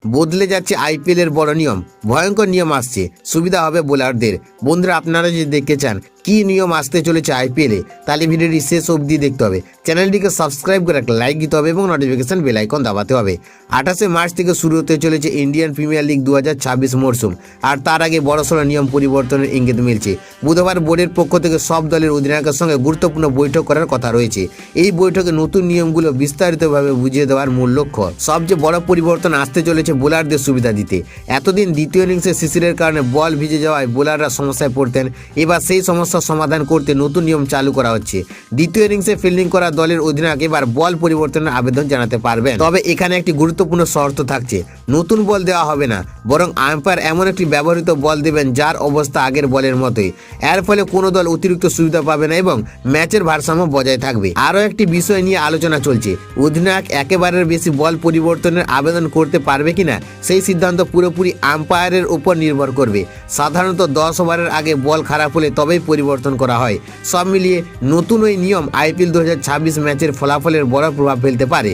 বদলে যাচ্ছে আইপিএল এর বড় নিয়ম, ভয়ঙ্কর নিয়ম আসছে, সুবিধা হবে বোলারদের। বন্ধুরা, আপনারা যদি দেখতে চান কি নিয়ম আসতে চলেছে আইপিএলে, তাহলে ভিডিওটি শেষ অবধি দেখতে হবে। চ্যানেলটিকে সাবস্ক্রাইব করে একটা লাইক দিতে হবে এবং নোটিফিকেশন বেল আইকন দাবাতে হবে। 28শে মার্চ থেকে শুরু হতে চলেছে ইন্ডিয়ান প্রিমিয়ার লিগ 2026 মরশুম, আর তার আগে বড়সড় নিয়ম পরিবর্তনের ইঙ্গিত মিলছে। বুধবার বোর্ডের পক্ষ থেকে সব দলের অধিনায়কের সঙ্গে গুরুত্বপূর্ণ বৈঠক করার কথা রয়েছে। এই বৈঠকে নতুন নিয়মগুলো বিস্তারিতভাবে বুঝিয়ে দেওয়ার মূল লক্ষ্য। সবচেয়ে বড় পরিবর্তন আসতে চলেছে বোলারদের সুবিধা দিতে। এতদিন দ্বিতীয় ইনিংসে শিশিরের কারণে বল ভিজে যাওয়ায় বোলাররা সমস্যায় পড়তেন। এবার সেই সমস্যার সমাধান করতে নতুন নিয়ম চালু করা হচ্ছে। দ্বিতীয় ইনিংসে ফিল্ডিং করা দলের অধিনায়ক এবার বল পরিবর্তনের আবেদন জানাতে পারবেন। তবে এখানে একটি গুরুত্বপূর্ণ শর্ত থাকছে, নতুন বল দেওয়া হবে না, বরং আম্পায়ার এমন একটি ব্যবহৃত বল দেবেন যার অবস্থা আগের বলের মতোই। এর ফলে কোনো দল অতিরিক্ত সুবিধা পাবে না এবং ম্যাচের ভারসাম্য বজায় থাকবে। আরও একটি বিষয় নিয়ে আলোচনা চলছে, অধিনায়ক একেবারের বেশি বল পরিবর্তনের আবেদন করতে পারবে কিনা সেই সিদ্ধান্ত পুরোপুরি আম্পায়ারের উপর নির্ভর করবে। সাধারণত 10 ওভারের আগে বল খারাপ হলে তবেই পরিবর্তন করা হয়। সব মিলিয়ে নতুন ওই নিয়ম আইপিএল 2026 ম্যাচের ফলাফলের বড় প্রভাব ফেলতে পারে।